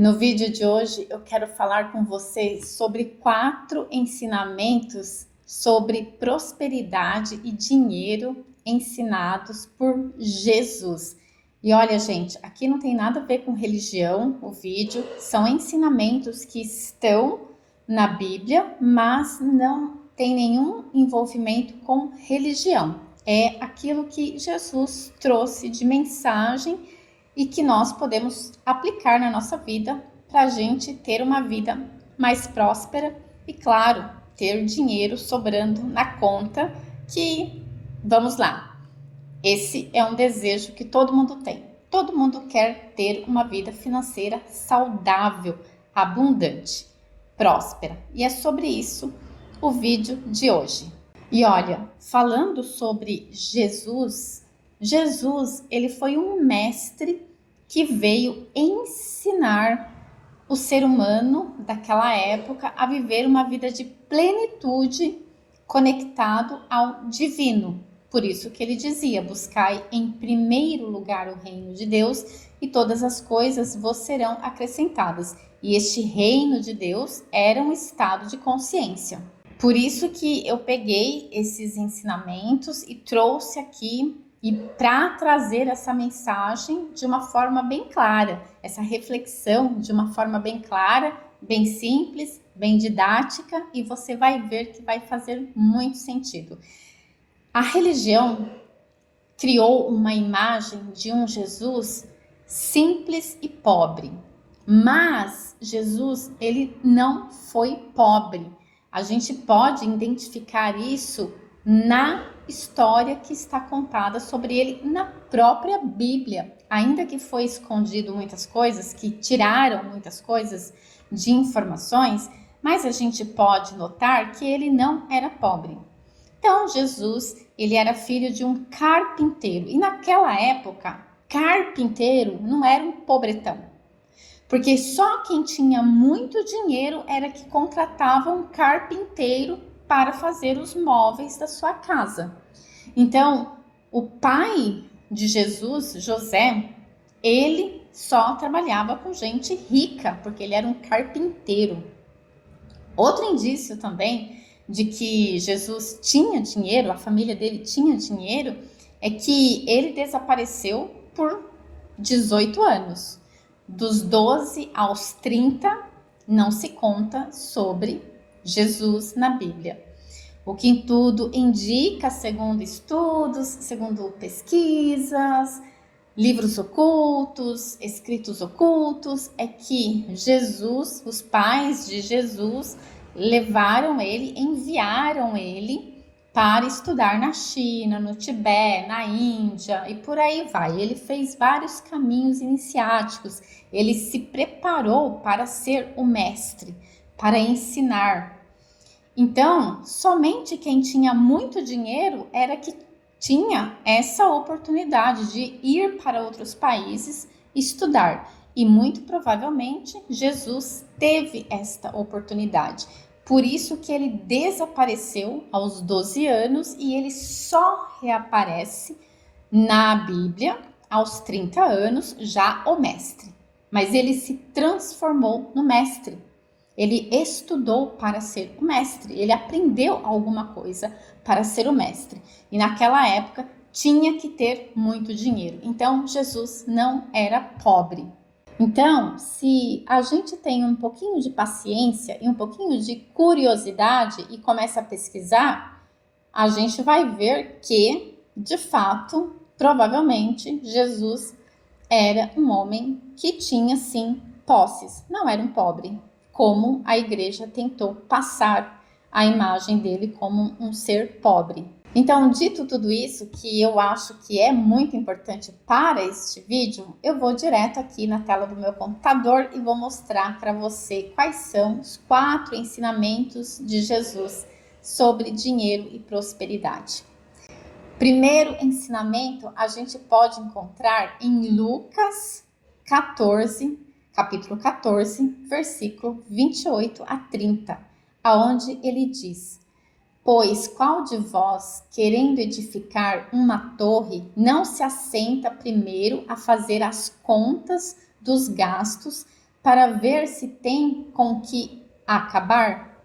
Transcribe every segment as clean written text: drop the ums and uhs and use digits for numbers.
No vídeo de hoje eu quero falar com vocês sobre 4 ensinamentos sobre prosperidade e dinheiro ensinados por Jesus. E olha, gente, aqui não tem nada a ver com religião, o vídeo, são ensinamentos que estão na Bíblia, mas não tem nenhum envolvimento com religião. É aquilo que Jesus trouxe de mensagem e que nós podemos aplicar na nossa vida para a gente ter uma vida mais próspera e, claro, ter dinheiro sobrando na conta, que, vamos lá, esse é um desejo que todo mundo tem. Todo mundo quer ter uma vida financeira saudável, abundante, próspera. E é sobre isso o vídeo de hoje. E olha, falando sobre Jesus, ele foi um mestre que veio ensinar o ser humano daquela época a viver uma vida de plenitude conectado ao divino. Por isso que ele dizia: buscai em primeiro lugar o reino de Deus e todas as coisas vos serão acrescentadas. E este reino de Deus era um estado de consciência. Por isso que eu peguei esses ensinamentos e trouxe aqui e para trazer essa mensagem de uma forma bem clara, essa reflexão de uma forma bem clara, bem simples, bem didática, e você vai ver que vai fazer muito sentido. A religião criou uma imagem de um Jesus simples e pobre, mas Jesus, ele não foi pobre. A gente pode identificar isso na história que está contada sobre ele na própria Bíblia. Ainda que foi escondido muitas coisas, que tiraram muitas coisas de informações, mas a gente pode notar que ele não era pobre. Então, Jesus, ele era filho de um carpinteiro. E naquela época, carpinteiro não era um pobretão. Porque só quem tinha muito dinheiro era que contratava um carpinteiro para fazer os móveis da sua casa. Então, o pai de Jesus, José, ele só trabalhava com gente rica, porque ele era um carpinteiro. Outro indício também de que Jesus tinha dinheiro, a família dele tinha dinheiro, é que ele desapareceu por 18 anos. Dos 12 aos 30, não se conta sobre Jesus na Bíblia. O que tudo indica, segundo estudos, segundo pesquisas, livros ocultos, escritos ocultos, é que Jesus, os pais de Jesus, levaram ele, enviaram ele para estudar na China, no Tibete, na Índia e por aí vai. Ele fez vários caminhos iniciáticos, ele se preparou para ser o mestre, para ensinar. Então, somente quem tinha muito dinheiro era que tinha essa oportunidade de ir para outros países estudar. E muito provavelmente Jesus teve esta oportunidade. Por isso que ele desapareceu aos 12 anos e ele só reaparece na Bíblia aos 30 anos, já o mestre. Mas ele se transformou no mestre. Ele estudou para ser o mestre, ele aprendeu alguma coisa para ser o mestre. E naquela época tinha que ter muito dinheiro. Então Jesus não era pobre. Então, se a gente tem um pouquinho de paciência e um pouquinho de curiosidade e começa a pesquisar, a gente vai ver que, de fato, provavelmente Jesus era um homem que tinha sim posses, não era um pobre, como a igreja tentou passar a imagem dele como um ser pobre. Então, dito tudo isso, que eu acho que é muito importante para este vídeo, eu vou direto aqui na tela do meu computador e vou mostrar para você quais são os 4 ensinamentos de Jesus sobre dinheiro e prosperidade. Primeiro ensinamento a gente pode encontrar em Lucas 14, capítulo 14, versículo 28 a 30, aonde ele diz: pois qual de vós, querendo edificar uma torre, não se assenta primeiro a fazer as contas dos gastos para ver se tem com que acabar,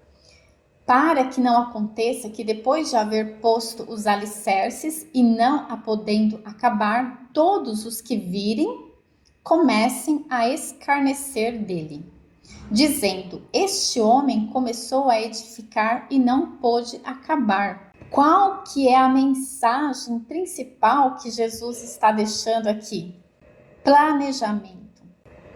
para que não aconteça que depois de haver posto os alicerces e não a podendo acabar, todos os que virem comecem a escarnecer dele, dizendo: este homem começou a edificar e não pôde acabar. Qual que é a mensagem principal que Jesus está deixando aqui? Planejamento,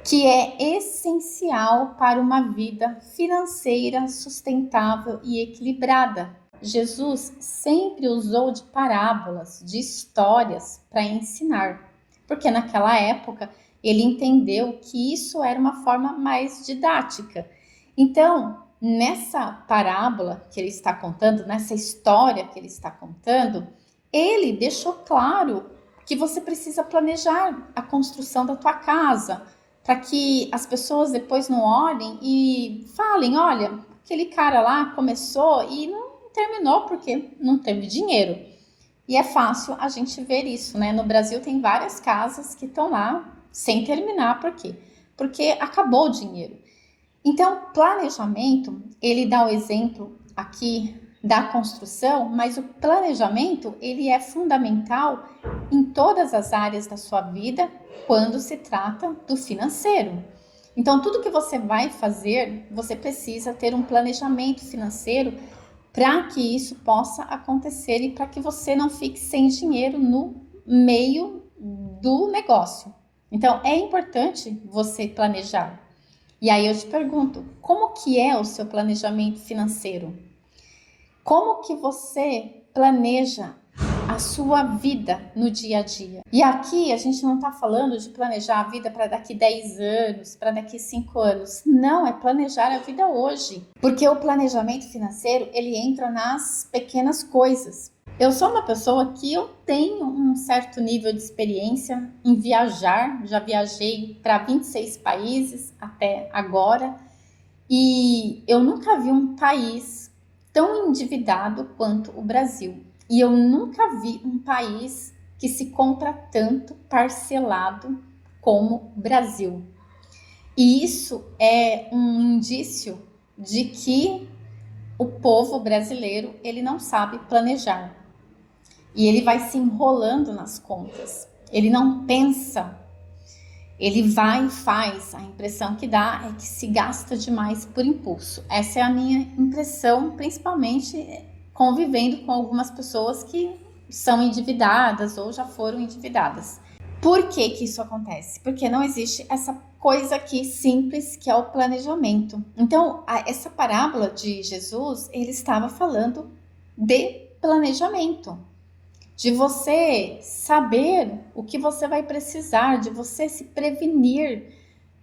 que é essencial para uma vida financeira sustentável e equilibrada. Jesus sempre usou de parábolas, de histórias para ensinar, porque naquela época ele entendeu que isso era uma forma mais didática. Então, nessa parábola que ele está contando, nessa história que ele está contando, ele deixou claro que você precisa planejar a construção da tua casa, para que as pessoas depois não olhem e falem: olha, aquele cara lá começou e não terminou porque não teve dinheiro. E é fácil a gente ver isso, né? No Brasil tem várias casas que estão lá sem terminar. Por quê? Porque acabou o dinheiro. Então, planejamento, ele dá o exemplo aqui da construção, mas o planejamento, ele é fundamental em todas as áreas da sua vida quando se trata do financeiro. Então, tudo que você vai fazer, você precisa ter um planejamento financeiro para que isso possa acontecer e para que você não fique sem dinheiro no meio do negócio. Então, é importante você planejar. E aí eu te pergunto, como que é o seu planejamento financeiro? Como que você planeja a sua vida no dia a dia? E aqui a gente não está falando de planejar a vida para daqui 10 anos, para daqui 5 anos. Não, é planejar a vida hoje. Porque o planejamento financeiro, ele entra nas pequenas coisas. Eu sou uma pessoa que eu tenho um certo nível de experiência em viajar. Já viajei para 26 países até agora. E eu nunca vi um país tão endividado quanto o Brasil. E eu nunca vi um país que se compra tanto parcelado como o Brasil. E isso é um indício de que o povo brasileiro, ele não sabe planejar. E ele vai se enrolando nas contas. Ele não pensa. Ele vai e faz. A impressão que dá é que se gasta demais por impulso. Essa é a minha impressão, principalmente convivendo com algumas pessoas que são endividadas ou já foram endividadas. Por que que isso acontece? Porque não existe essa coisa aqui simples que é o planejamento. Então, essa parábola de Jesus, ele estava falando de planejamento, de você saber o que você vai precisar, de você se prevenir,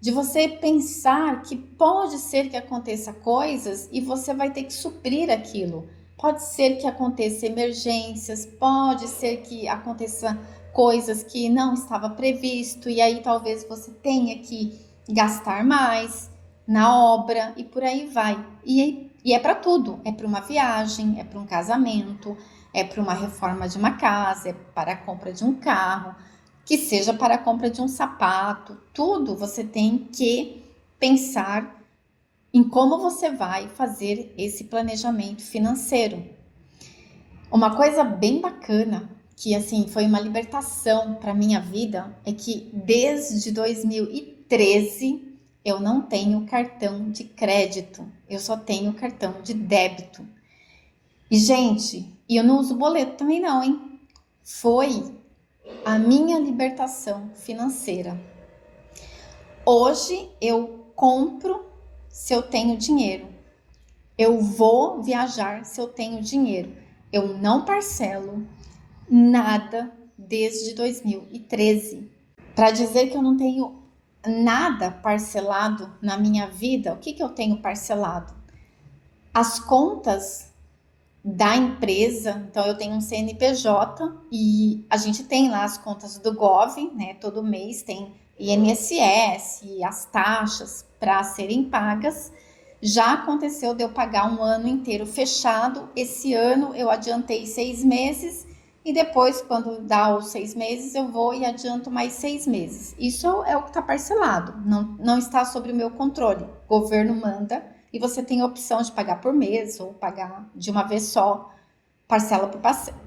de você pensar que pode ser que aconteça coisas e você vai ter que suprir aquilo. Pode ser que aconteça emergências, pode ser que aconteça coisas que não estava previsto e aí talvez você tenha que gastar mais na obra e por aí vai. E é para tudo, é para uma viagem, é para um casamento, é para uma reforma de uma casa, é para a compra de um carro, que seja para a compra de um sapato, tudo você tem que pensar em como você vai fazer esse planejamento financeiro. Uma coisa bem bacana, que assim foi uma libertação para minha vida, é que desde 2013 eu não tenho cartão de crédito, eu só tenho cartão de débito. E gente, eu não uso boleto também não, hein? Foi a minha libertação financeira. Hoje eu compro se eu tenho dinheiro. Eu vou viajar se eu tenho dinheiro. Eu não parcelo nada desde 2013. Para dizer que eu não tenho nada parcelado na minha vida, o que que eu tenho parcelado? As contas da empresa. Então eu tenho um CNPJ e a gente tem lá as contas do Gov, né? Todo mês tem INSS, as taxas para serem pagas. Já aconteceu de eu pagar um ano inteiro fechado. Esse ano eu adiantei 6 meses e depois, quando dá os 6 meses, eu vou e adianto mais 6 meses. Isso é o que está parcelado, não está sob o meu controle. O governo manda e você tem a opção de pagar por mês ou pagar de uma vez só, parcela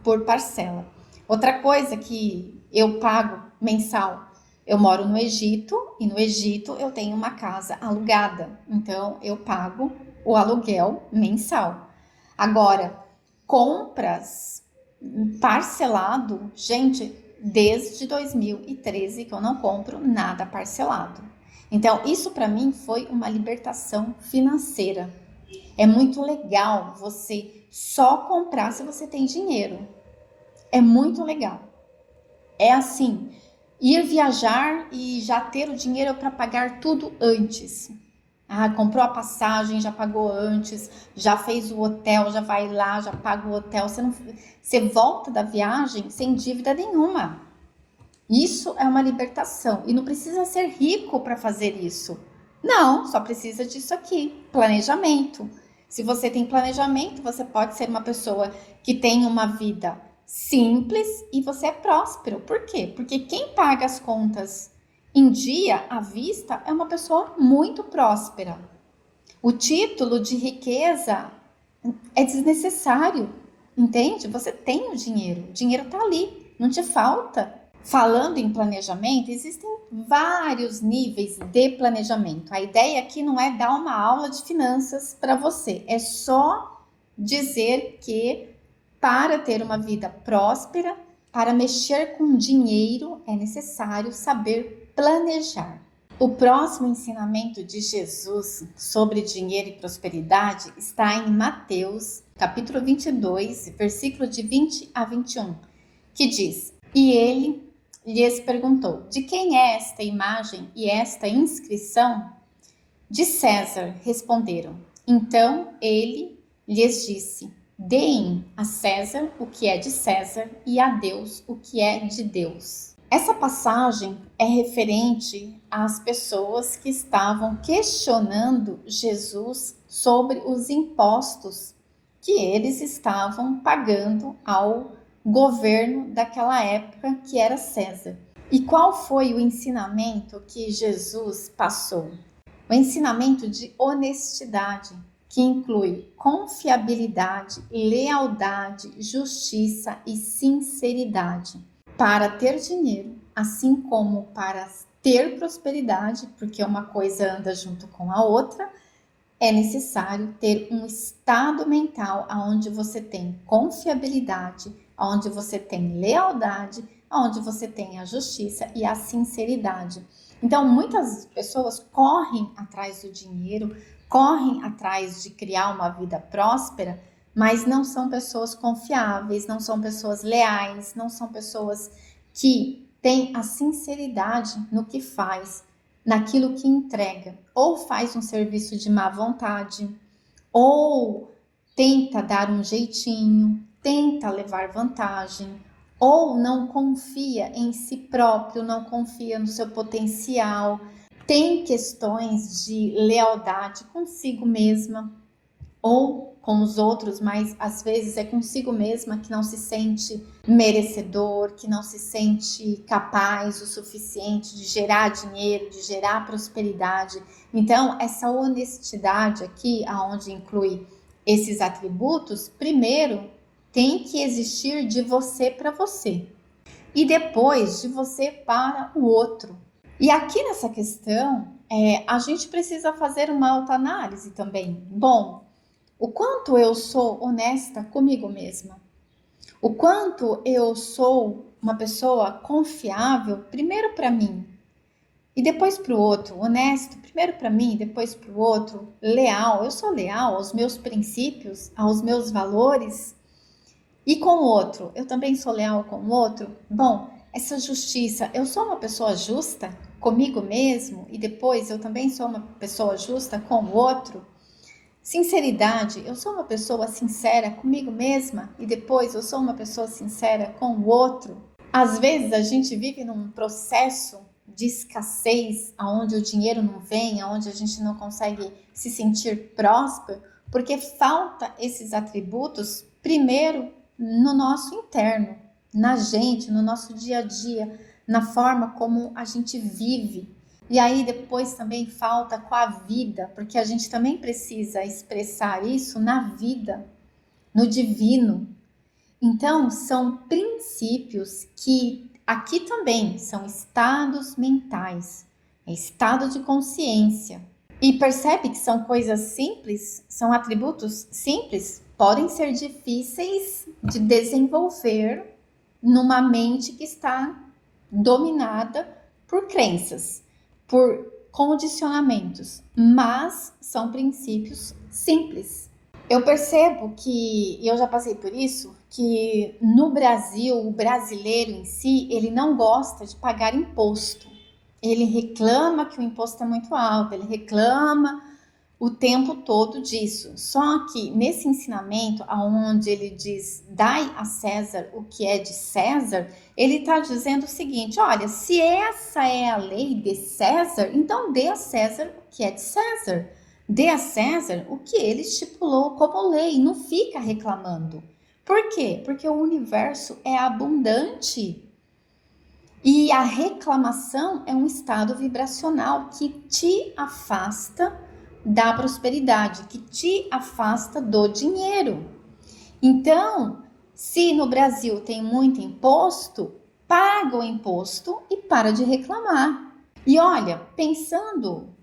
por parcela. Outra coisa que eu pago mensal, eu moro no Egito e no Egito eu tenho uma casa alugada, então eu pago o aluguel mensal. Agora, compras parcelado, gente, desde 2013 que eu não compro nada parcelado. Então, isso para mim foi uma libertação financeira. É muito legal você só comprar se você tem dinheiro. É muito legal. É assim, ir viajar e já ter o dinheiro para pagar tudo antes. Comprou a passagem, já pagou antes, já fez o hotel, já vai lá, já paga o hotel. Você volta da viagem sem dívida nenhuma. Isso é uma libertação. E não precisa ser rico para fazer isso. Não, só precisa disso aqui, planejamento. Se você tem planejamento, você pode ser uma pessoa que tem uma vida simples e você é próspero. Por quê? Porque quem paga as contas em dia, à vista, é uma pessoa muito próspera. O título de riqueza é desnecessário, entende? Você tem o dinheiro está ali, não te falta. Falando em planejamento, existem vários níveis de planejamento. A ideia aqui não é dar uma aula de finanças para você, é só dizer que para ter uma vida próspera, para mexer com dinheiro, é necessário saber planejar. O próximo ensinamento de Jesus sobre dinheiro e prosperidade está em Mateus, capítulo 22, versículo de 20 a 21, que diz: E ele lhes perguntou: De quem é esta imagem e esta inscrição? De César, responderam. Então ele lhes disse: Deem a César o que é de César e a Deus o que é de Deus. Essa passagem é referente às pessoas que estavam questionando Jesus sobre os impostos que eles estavam pagando ao governo daquela época, que era César. E qual foi o ensinamento que Jesus passou? O ensinamento de honestidade, que inclui confiabilidade, lealdade, justiça e sinceridade. Para ter dinheiro, assim como para ter prosperidade, porque uma coisa anda junto com a outra, é necessário ter um estado mental onde você tem confiabilidade, onde você tem lealdade, onde você tem a justiça e a sinceridade. Então, muitas pessoas correm atrás do dinheiro, correm atrás de criar uma vida próspera, mas não são pessoas confiáveis, não são pessoas leais, não são pessoas que têm a sinceridade no que faz, naquilo que entrega, ou faz um serviço de má vontade, ou tenta dar um jeitinho, tenta levar vantagem, ou não confia em si próprio, não confia no seu potencial, tem questões de lealdade consigo mesma ou com os outros, mas às vezes é consigo mesma que não se sente merecedor, que não se sente capaz o suficiente de gerar dinheiro, de gerar prosperidade. Então, essa honestidade aqui, aonde inclui esses atributos, primeiro tem que existir de você para você e depois de você para o outro. E aqui nessa questão, a gente precisa fazer uma autoanálise também. Bom, o quanto eu sou honesta comigo mesma? O quanto eu sou uma pessoa confiável, primeiro para mim e depois para o outro? Honesto, primeiro para mim, depois para o outro? Leal, eu sou leal aos meus princípios, aos meus valores? E com o outro, eu também sou leal com o outro? Bom, essa justiça, eu sou uma pessoa justa comigo mesmo e depois eu também sou uma pessoa justa com o outro? Sinceridade, eu sou uma pessoa sincera comigo mesma e depois eu sou uma pessoa sincera com o outro? Às vezes a gente vive num processo de escassez, onde o dinheiro não vem, onde a gente não consegue se sentir próspero, porque falta esses atributos, primeiro, no nosso interno. na gente, no nosso dia a dia, na forma como a gente vive. E aí depois também falta com a vida, porque a gente também precisa expressar isso na vida, no divino. Então, são princípios que aqui também são estados mentais, é estado de consciência. E percebe que são coisas simples, são atributos simples, podem ser difíceis de desenvolver numa mente que está dominada por crenças, por condicionamentos, mas são princípios simples. Eu percebo que, e eu já passei por isso, que no Brasil, o brasileiro em si, ele não gosta de pagar imposto. Ele reclama que o imposto é muito alto, ele reclama o tempo todo disso. Só que nesse ensinamento, onde ele diz, dai a César o que é de César, ele está dizendo o seguinte, olha, se essa é a lei de César, então dê a César o que é de César. Dê a César o que ele estipulou como lei, não fica reclamando. Por quê? Porque o universo é abundante. E a reclamação é um estado vibracional que te afasta da prosperidade, que te afasta do dinheiro. Então, se no Brasil tem muito imposto, paga o imposto e para de reclamar. E olha, pensando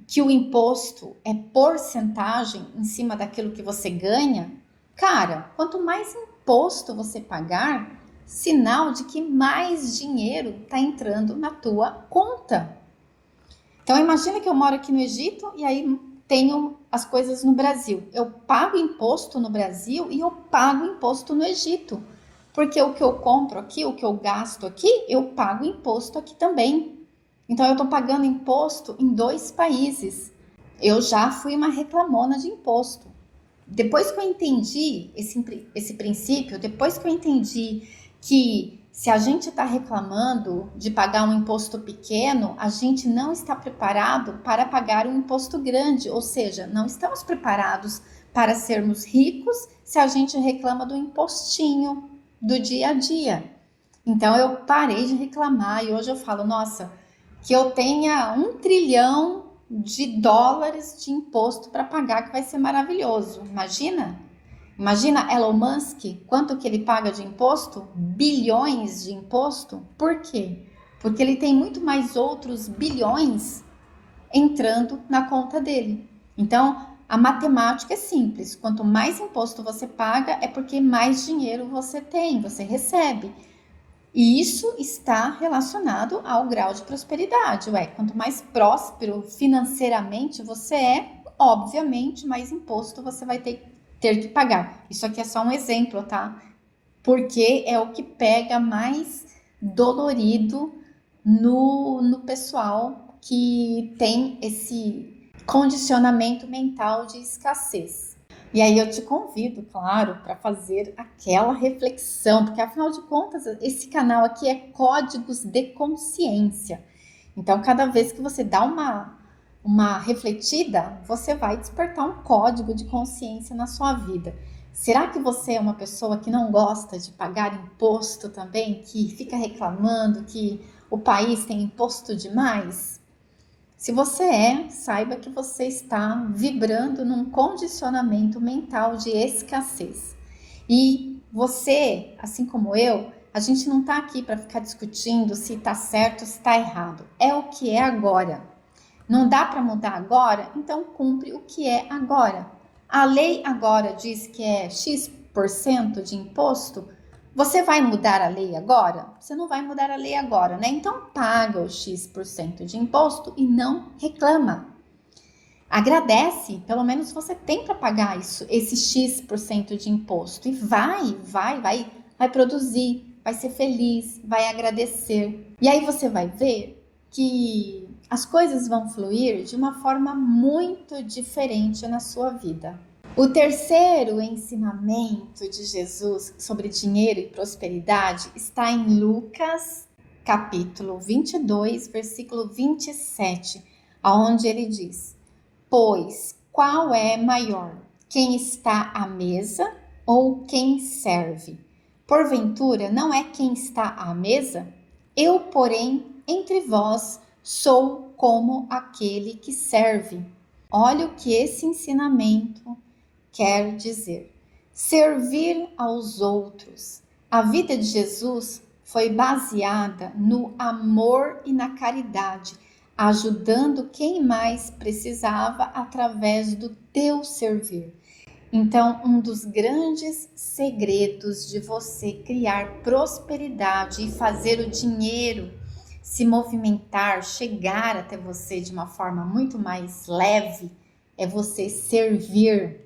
que o imposto é porcentagem em cima daquilo que você ganha, cara, quanto mais imposto você pagar, sinal de que mais dinheiro está entrando na tua conta. Então imagina que eu moro aqui no Egito e aí tenho as coisas no Brasil. Eu pago imposto no Brasil e eu pago imposto no Egito. Porque o que eu compro aqui, o que eu gasto aqui, eu pago imposto aqui também. Então eu estou pagando imposto em 2 países. Eu já fui uma reclamona de imposto. Depois que eu entendi esse princípio, depois que eu entendi que se a gente está reclamando de pagar um imposto pequeno, a gente não está preparado para pagar um imposto grande, ou seja, não estamos preparados para sermos ricos se a gente reclama do impostinho do dia a dia. Então eu parei de reclamar e hoje eu falo, nossa, que eu tenha 1 trilhão de dólares de imposto para pagar, que vai ser maravilhoso. Imagina Elon Musk, quanto que ele paga de imposto? Bilhões de imposto. Por quê? Porque ele tem muito mais outros bilhões entrando na conta dele. Então, a matemática é simples. Quanto mais imposto você paga, é porque mais dinheiro você tem, você recebe. E isso está relacionado ao grau de prosperidade. Ué, quanto mais próspero financeiramente você é, obviamente, mais imposto você vai ter que pagar. Isso aqui é só um exemplo, tá? Porque é o que pega mais dolorido no pessoal que tem esse condicionamento mental de escassez. E aí eu te convido, claro, para fazer aquela reflexão, porque afinal de contas, esse canal aqui é códigos de consciência. Então, cada vez que você dá uma refletida, você vai despertar um código de consciência na sua vida. Será que você é uma pessoa que não gosta de pagar imposto também, que fica reclamando que o país tem imposto demais? Se você é, saiba que você está vibrando num condicionamento mental de escassez. E você, assim como eu, a gente não está aqui para ficar discutindo se está certo ou se está errado. É o que é agora. Não dá para mudar agora? Então cumpre o que é agora. A lei agora diz que é X% de imposto. Você vai mudar a lei agora? Você não vai mudar a lei agora, né? Então paga o X% de imposto e não reclama. Agradece, pelo menos você tem para pagar isso, esse X% de imposto. E vai produzir, vai ser feliz, vai agradecer. E aí você vai ver que as coisas vão fluir de uma forma muito diferente na sua vida. O terceiro ensinamento de Jesus sobre dinheiro e prosperidade está em Lucas, capítulo 22, versículo 27, onde ele diz: pois qual é maior, quem está à mesa ou quem serve? Porventura, não é quem está à mesa? Eu, porém, entre vós, sou como aquele que serve. Olha o que esse ensinamento quer dizer. Servir aos outros. A vida de Jesus foi baseada no amor e na caridade, ajudando quem mais precisava através do teu servir. Então, um dos grandes segredos de você criar prosperidade e fazer o dinheiro se movimentar, chegar até você de uma forma muito mais leve, é você servir.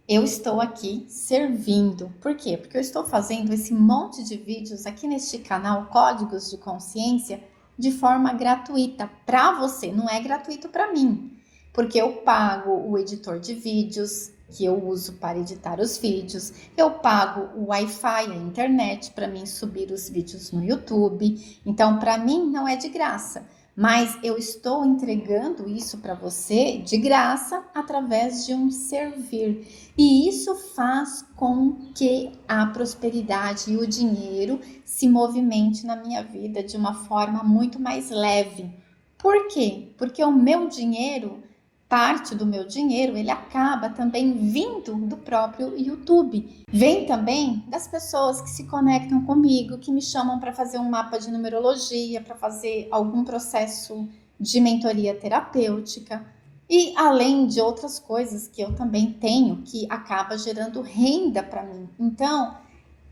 Eu estou aqui servindo. Por quê? Porque eu estou fazendo esse monte de vídeos aqui neste canal Códigos de Consciência de forma gratuita para você, não é gratuito para mim, porque eu pago o editor de vídeos que eu uso para editar os vídeos, eu pago o Wi-Fi, a internet para mim subir os vídeos no YouTube. Então, para mim não é de graça, mas eu estou entregando isso para você de graça através de um servir. E isso faz com que a prosperidade e o dinheiro se movimente na minha vida de uma forma muito mais leve. Por quê? Porque o meu dinheiro, parte do meu dinheiro, ele acaba também vindo do próprio YouTube. Vem também das pessoas que se conectam comigo, que me chamam para fazer um mapa de numerologia, para fazer algum processo de mentoria terapêutica. E além de outras coisas que eu também tenho, que acaba gerando renda para mim. Então,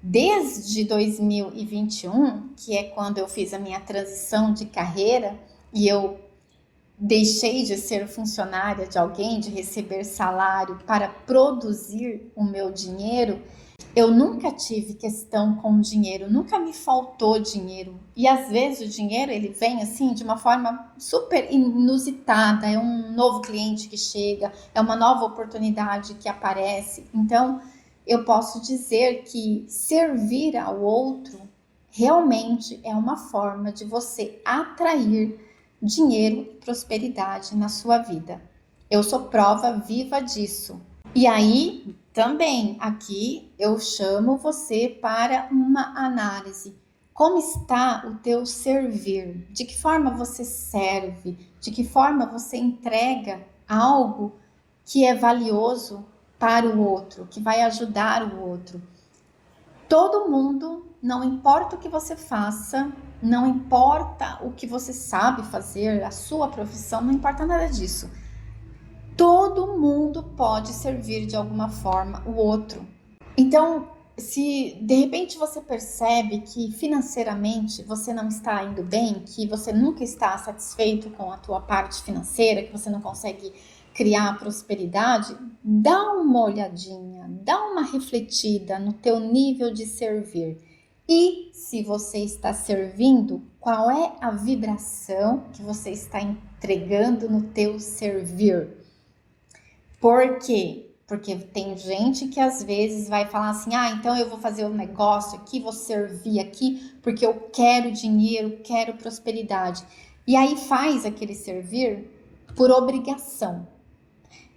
desde 2021, que é quando eu fiz a minha transição de carreira e eu deixei de ser funcionária de alguém, de receber salário para produzir o meu dinheiro, eu nunca tive questão com dinheiro, nunca me faltou dinheiro. E às vezes o dinheiro ele vem assim de uma forma super inusitada, é um novo cliente que chega, é uma nova oportunidade que aparece. Então, eu posso dizer que servir ao outro realmente é uma forma de você atrair dinheiro e prosperidade na sua vida. Eu sou prova viva disso. E aí, também aqui eu chamo você para uma análise. Como está o teu servir? De que forma você serve? De que forma você entrega algo que é valioso para o outro, que vai ajudar o outro? Todo mundo, não importa o que você faça, não importa o que você sabe fazer, a sua profissão, não importa nada disso. Todo mundo pode servir de alguma forma o outro. Então, se de repente você percebe que financeiramente você não está indo bem, que você nunca está satisfeito com a tua parte financeira, que você não consegue criar prosperidade, dá uma olhadinha, dá uma refletida no teu nível de servir. E se você está servindo, qual é a vibração que você está entregando no teu servir? Por quê? Porque tem gente que às vezes vai falar assim, então eu vou fazer um negócio aqui, vou servir aqui, porque eu quero dinheiro, quero prosperidade. E aí faz aquele servir por obrigação.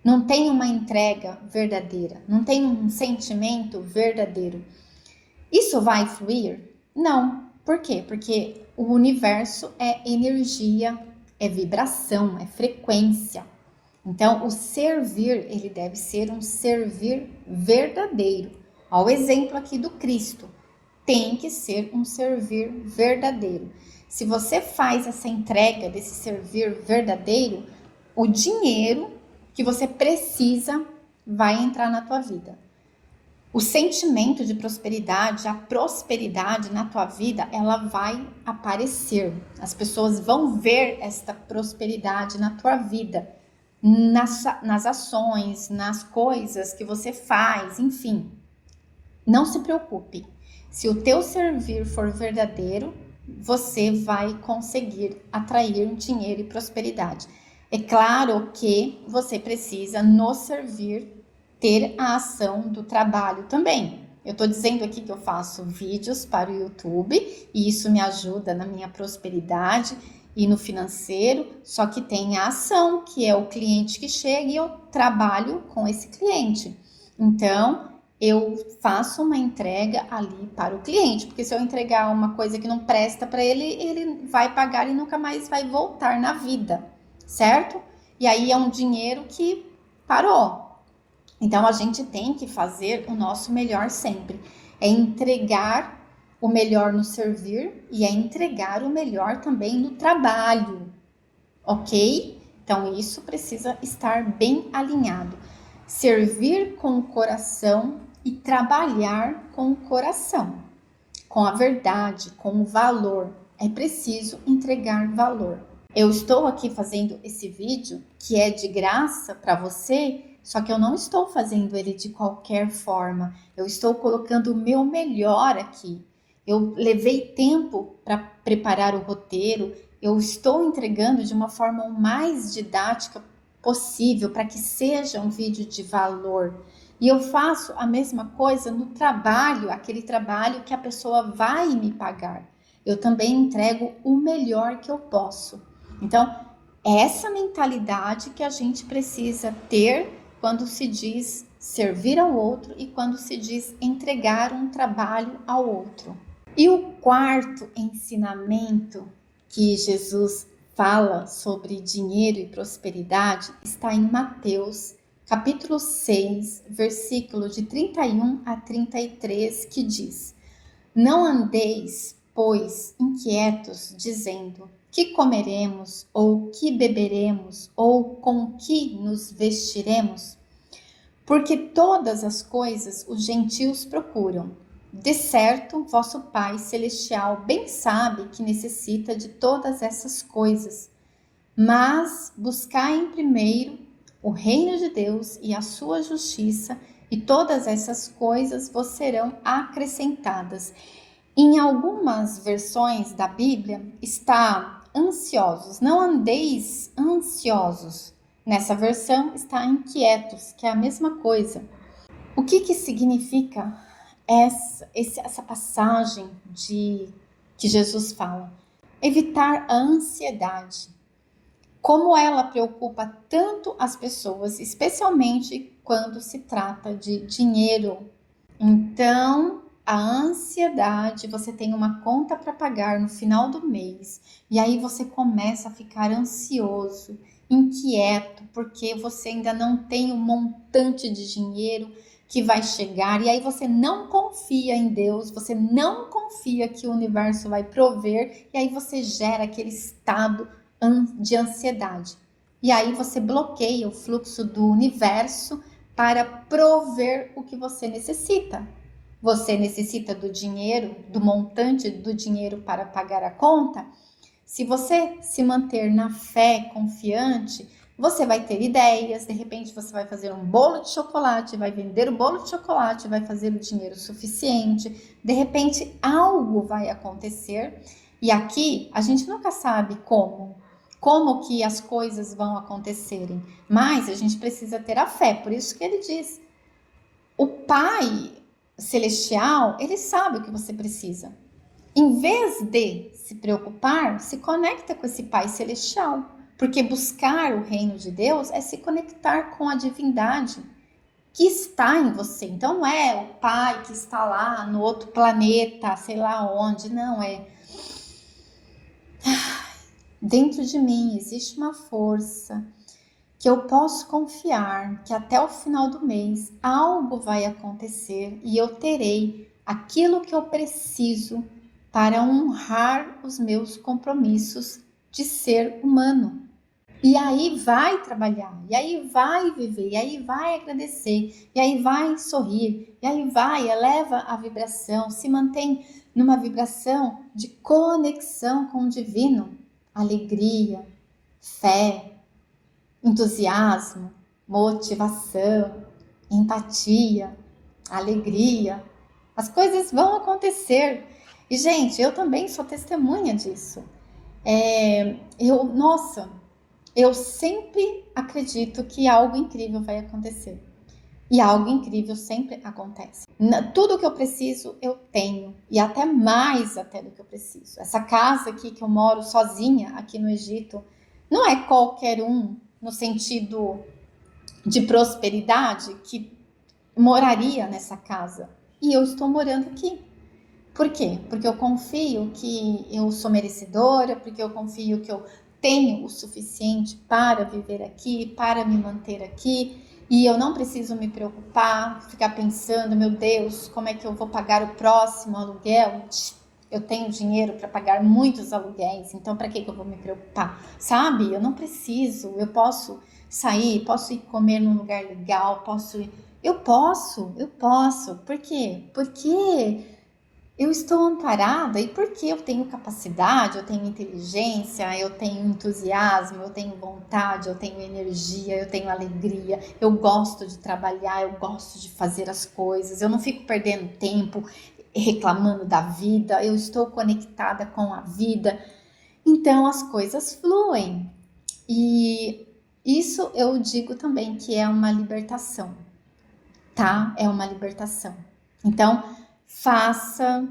Não tem uma entrega verdadeira, não tem um sentimento verdadeiro. Isso vai fluir? Não. Por quê? Porque o universo é energia, é vibração, é frequência. Então, o servir, ele deve ser um servir verdadeiro. Ao exemplo aqui do Cristo, tem que ser um servir verdadeiro. Se você faz essa entrega desse servir verdadeiro, o dinheiro que você precisa vai entrar na tua vida. O sentimento de prosperidade, a prosperidade na tua vida, ela vai aparecer. As pessoas vão ver esta prosperidade na tua vida. Nas ações, nas coisas que você faz, enfim. Não se preocupe. Se o teu servir for verdadeiro, você vai conseguir atrair dinheiro e prosperidade. É claro que você precisa no servir ter a ação do trabalho também. Eu estou dizendo aqui que eu faço vídeos para o YouTube e isso me ajuda na minha prosperidade e no financeiro, só que tem a ação, que é o cliente que chega e eu trabalho com esse cliente. Então, eu faço uma entrega ali para o cliente, porque se eu entregar uma coisa que não presta para ele, ele vai pagar e nunca mais vai voltar na vida, certo? E aí é um dinheiro que parou. Então a gente tem que fazer o nosso melhor sempre, é entregar o melhor no servir e é entregar o melhor também no trabalho, ok? Então isso precisa estar bem alinhado. Servir com o coração e trabalhar com o coração, com a verdade, com o valor. É preciso entregar valor. Eu estou aqui fazendo esse vídeo que é de graça para você, só que eu não estou fazendo ele de qualquer forma. Eu estou colocando o meu melhor aqui. Eu levei tempo para preparar o roteiro. Eu estou entregando de uma forma o mais didática possível para que seja um vídeo de valor. E eu faço a mesma coisa no trabalho, aquele trabalho que a pessoa vai me pagar. Eu também entrego o melhor que eu posso. Então, essa mentalidade que a gente precisa ter quando se diz servir ao outro e quando se diz entregar um trabalho ao outro. E o quarto ensinamento que Jesus fala sobre dinheiro e prosperidade está em Mateus, capítulo 6, versículo de 31 a 33, que diz: Não andeis, pois, inquietos, dizendo: que comeremos, ou que beberemos, ou com que nos vestiremos? Porque todas as coisas os gentios procuram. De certo, vosso Pai Celestial bem sabe que necessita de todas essas coisas. Mas buscai em primeiro o reino de Deus e a sua justiça, e todas essas coisas vos serão acrescentadas. Em algumas versões da Bíblia está ansiosos, não andeis ansiosos. Nessa versão está inquietos, que é a mesma coisa. O que significa essa passagem que Jesus fala? Evitar a ansiedade. Como ela preocupa tanto as pessoas, especialmente quando se trata de dinheiro. Então, a ansiedade, você tem uma conta para pagar no final do mês, e aí você começa a ficar ansioso, inquieto, porque você ainda não tem o montante de dinheiro que vai chegar, e aí você não confia em Deus, você não confia que o universo vai prover, e aí você gera aquele estado de ansiedade. E aí você bloqueia o fluxo do universo para prover o que você necessita. Você necessita do dinheiro, do montante do dinheiro para pagar a conta? Se você se manter na fé, confiante, você vai ter ideias, de repente você vai fazer um bolo de chocolate, vai vender o bolo de chocolate, vai fazer o dinheiro suficiente, de repente algo vai acontecer. E aqui a gente nunca sabe como que as coisas vão acontecerem, mas a gente precisa ter a fé, por isso que ele diz, o Pai Celestial, ele sabe o que você precisa. Em vez de se preocupar, se conecta com esse Pai Celestial, porque buscar o reino de Deus é se conectar com a divindade que está em você. Então não é o Pai que está lá no outro planeta, sei lá onde, não, é dentro de mim existe uma força que eu posso confiar que até o final do mês algo vai acontecer e eu terei aquilo que eu preciso para honrar os meus compromissos de ser humano. E aí vai trabalhar, e aí vai viver, e aí vai agradecer, e aí vai sorrir, e aí vai, eleva a vibração, se mantém numa vibração de conexão com o divino, alegria, fé, entusiasmo, motivação, empatia, alegria. As coisas vão acontecer. E, gente, eu também sou testemunha disso. Eu sempre acredito que algo incrível vai acontecer. E algo incrível sempre acontece. Tudo que eu preciso, eu tenho. E até mais até do que eu preciso. Essa casa aqui que eu moro sozinha, aqui no Egito, não é qualquer um no sentido de prosperidade, que moraria nessa casa. E eu estou morando aqui. Por quê? Porque eu confio que eu sou merecedora, porque eu confio que eu tenho o suficiente para viver aqui, para me manter aqui, e eu não preciso me preocupar, ficar pensando, meu Deus, como é que eu vou pagar o próximo aluguel? Eu tenho dinheiro para pagar muitos aluguéis, então para que eu vou me preocupar? Sabe? Eu não preciso, eu posso sair, posso ir comer num lugar legal, eu posso. Por quê? Porque eu estou amparada e porque eu tenho capacidade, eu tenho inteligência, eu tenho entusiasmo, eu tenho vontade, eu tenho energia, eu tenho alegria, eu gosto de trabalhar, eu gosto de fazer as coisas, eu não fico perdendo tempo reclamando da vida, eu estou conectada com a vida, então as coisas fluem. E isso eu digo também que é uma libertação, tá? É uma libertação. Então, faça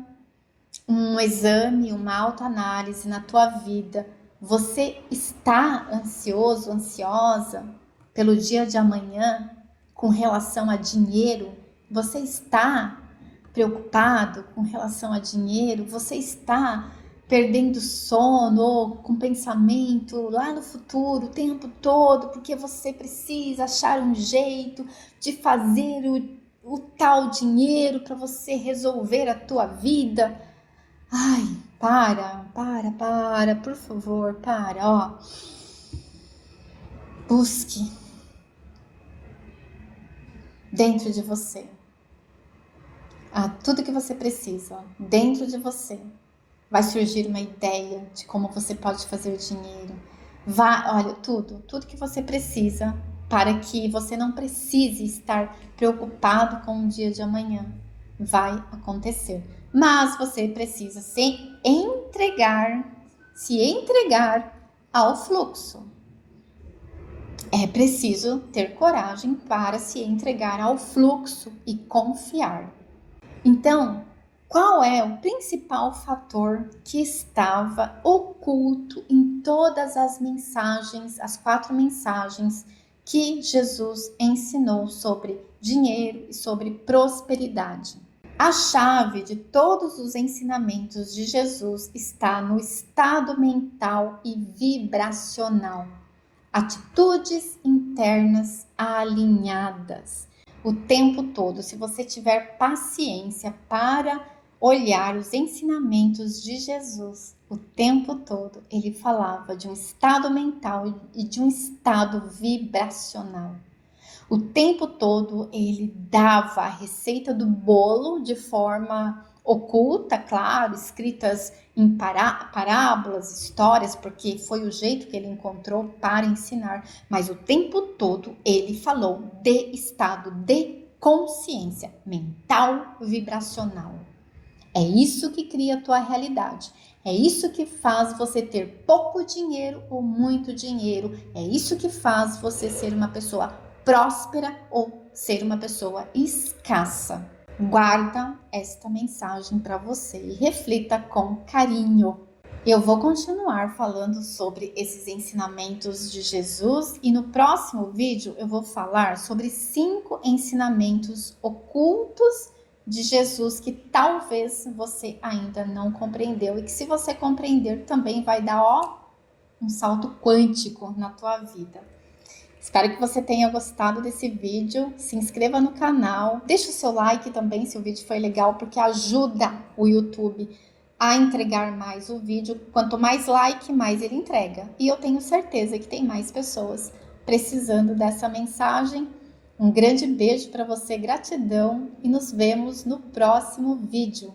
um exame, uma autoanálise na tua vida. Você está ansioso, ansiosa pelo dia de amanhã com relação a dinheiro? Você está preocupado com relação a dinheiro? Você está perdendo sono ou com pensamento lá no futuro o tempo todo porque você precisa achar um jeito de fazer o tal dinheiro para você resolver a tua vida? Ai, por favor, ó. Busque dentro de você. Tudo que você precisa, dentro de você. Vai surgir uma ideia de como você pode fazer dinheiro. Olha, tudo que você precisa para que você não precise estar preocupado com o dia de amanhã. Vai acontecer. Mas você precisa se entregar ao fluxo. É preciso ter coragem para se entregar ao fluxo e confiar. Então, qual é o principal fator que estava oculto em todas as mensagens, as 4 mensagens que Jesus ensinou sobre dinheiro e sobre prosperidade? A chave de todos os ensinamentos de Jesus está no estado mental e vibracional. Atitudes internas alinhadas o tempo todo. Se você tiver paciência para olhar os ensinamentos de Jesus o tempo todo, ele falava de um estado mental e de um estado vibracional. O tempo todo ele dava a receita do bolo de forma oculta, claro, escritas em parábolas, histórias, porque foi o jeito que ele encontrou para ensinar, mas o tempo todo ele falou de estado de consciência mental vibracional. É isso que cria a tua realidade. É isso que faz você ter pouco dinheiro ou muito dinheiro. É isso que faz você ser uma pessoa próspera ou ser uma pessoa escassa. Guarda esta mensagem para você e reflita com carinho. Eu vou continuar falando sobre esses ensinamentos de Jesus e no próximo vídeo eu vou falar sobre 5 ensinamentos ocultos de Jesus que talvez você ainda não compreendeu e que se você compreender também vai dar um salto quântico na tua vida. Espero que você tenha gostado desse vídeo, se inscreva no canal, deixa o seu like também se o vídeo foi legal, porque ajuda o YouTube a entregar mais o vídeo. Quanto mais like, mais ele entrega. E eu tenho certeza que tem mais pessoas precisando dessa mensagem. Um grande beijo para você, gratidão e nos vemos no próximo vídeo.